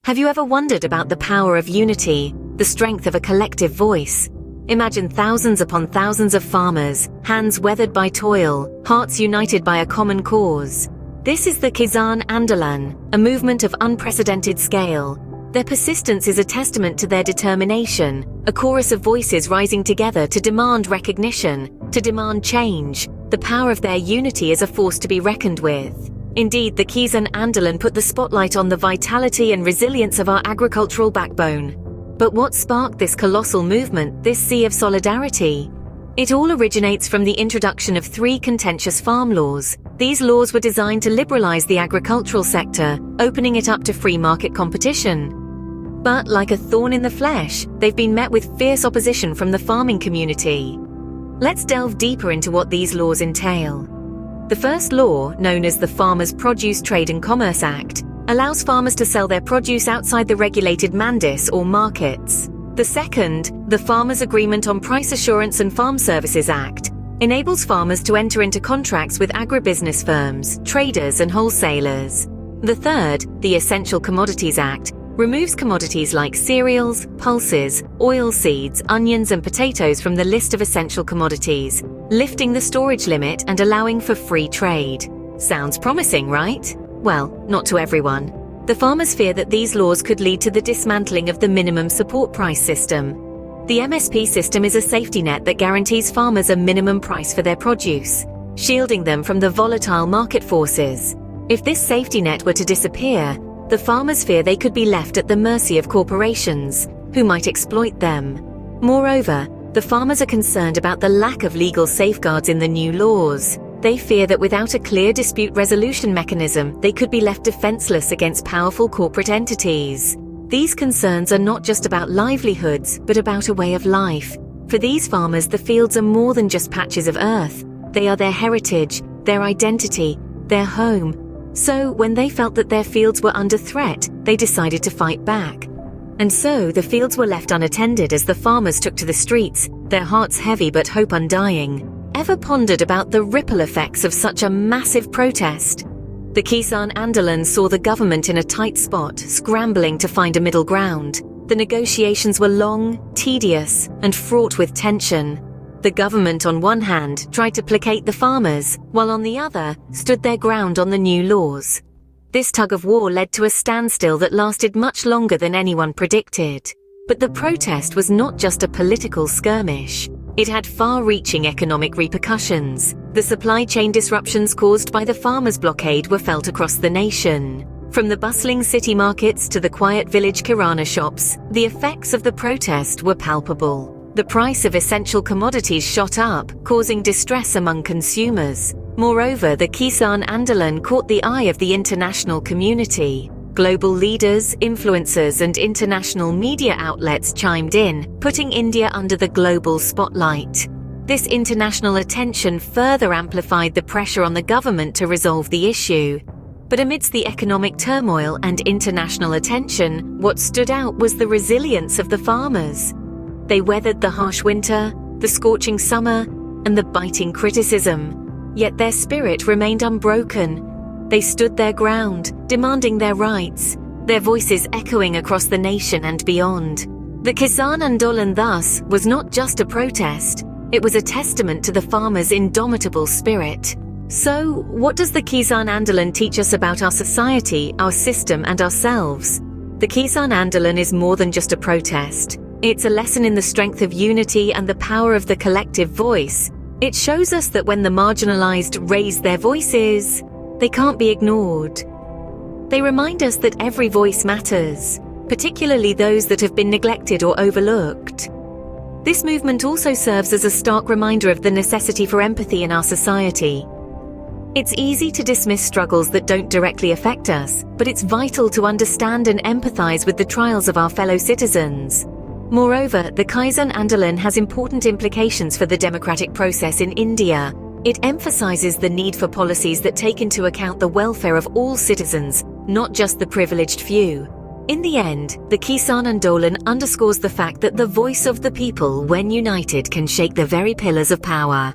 Have you ever wondered about the power of unity, the strength of a collective voice? Imagine thousands upon thousands of farmers, hands weathered by toil, hearts united by a common cause. This is the Kisan Andolan, a movement of unprecedented scale. Their persistence is a testament to their determination, a chorus of voices rising together to demand recognition, to demand change. The power of their unity is a force to be reckoned with. Indeed, the Kisan Andolan put the spotlight on the vitality and resilience of our agricultural backbone. But what sparked this colossal movement, this sea of solidarity? It all originates from the introduction of 3 contentious farm laws. These laws were designed to liberalize the agricultural sector, opening it up to free market competition. But like a thorn in the flesh, they've been met with fierce opposition from the farming community. Let's delve deeper into what these laws entail. The first law, known as the Farmers' Produce Trade and Commerce Act, allows farmers to sell their produce outside the regulated mandis or markets. The second, the Farmers' Agreement on Price Assurance and Farm Services Act, enables farmers to enter into contracts with agribusiness firms, traders and wholesalers. The third, the Essential Commodities Act, removes commodities like cereals, pulses, oilseeds, onions and potatoes from the list of essential commodities, lifting the storage limit and allowing for free trade. Sounds promising, right? Well, not to everyone. The farmers fear that these laws could lead to the dismantling of the minimum support price system. The MSP system is a safety net that guarantees farmers a minimum price for their produce, shielding them from the volatile market forces. If this safety net were to disappear, the farmers fear they could be left at the mercy of corporations, who might exploit them. Moreover, the farmers are concerned about the lack of legal safeguards in the new laws. They fear that without a clear dispute resolution mechanism, they could be left defenseless against powerful corporate entities. These concerns are not just about livelihoods, but about a way of life. For these farmers, the fields are more than just patches of earth. They are their heritage, their identity, their home. So, when they felt that their fields were under threat, they decided to fight back. And so, the fields were left unattended as the farmers took to the streets, their hearts heavy but hope undying. Ever pondered about the ripple effects of such a massive protest? The Kisan Andolan saw the government in a tight spot, scrambling to find a middle ground. The negotiations were long, tedious, and fraught with tension. The government on one hand tried to placate the farmers, while on the other stood their ground on the new laws. This tug of war led to a standstill that lasted much longer than anyone predicted. But the protest was not just a political skirmish. It had far-reaching economic repercussions. The supply chain disruptions caused by the farmers' blockade were felt across the nation. From the bustling city markets to the quiet village kirana shops, the effects of the protest were palpable. The price of essential commodities shot up, causing distress among consumers. Moreover, the Kisan Andolan caught the eye of the international community. Global leaders, influencers, and international media outlets chimed in, putting India under the global spotlight. This international attention further amplified the pressure on the government to resolve the issue. But amidst the economic turmoil and international attention, what stood out was the resilience of the farmers. They weathered the harsh winter, the scorching summer, and the biting criticism. Yet their spirit remained unbroken. They stood their ground, demanding their rights, their voices echoing across the nation and beyond. The Kisan Andolan thus was not just a protest, it was a testament to the farmers' indomitable spirit. So, what does the Kisan Andolan teach us about our society, our system, and ourselves? The Kisan Andolan is more than just a protest. It's a lesson in the strength of unity and the power of the collective voice. It shows us that when the marginalized raise their voices, they can't be ignored. They remind us that every voice matters, particularly those that have been neglected or overlooked. This movement also serves as a stark reminder of the necessity for empathy in our society. It's easy to dismiss struggles that don't directly affect us, but it's vital to understand and empathize with the trials of our fellow citizens. Moreover, the Kisan Andolan has important implications for the democratic process in India. It emphasizes the need for policies that take into account the welfare of all citizens, not just the privileged few. In the end, the Kisan Andolan underscores the fact that the voice of the people, when united, can shake the very pillars of power.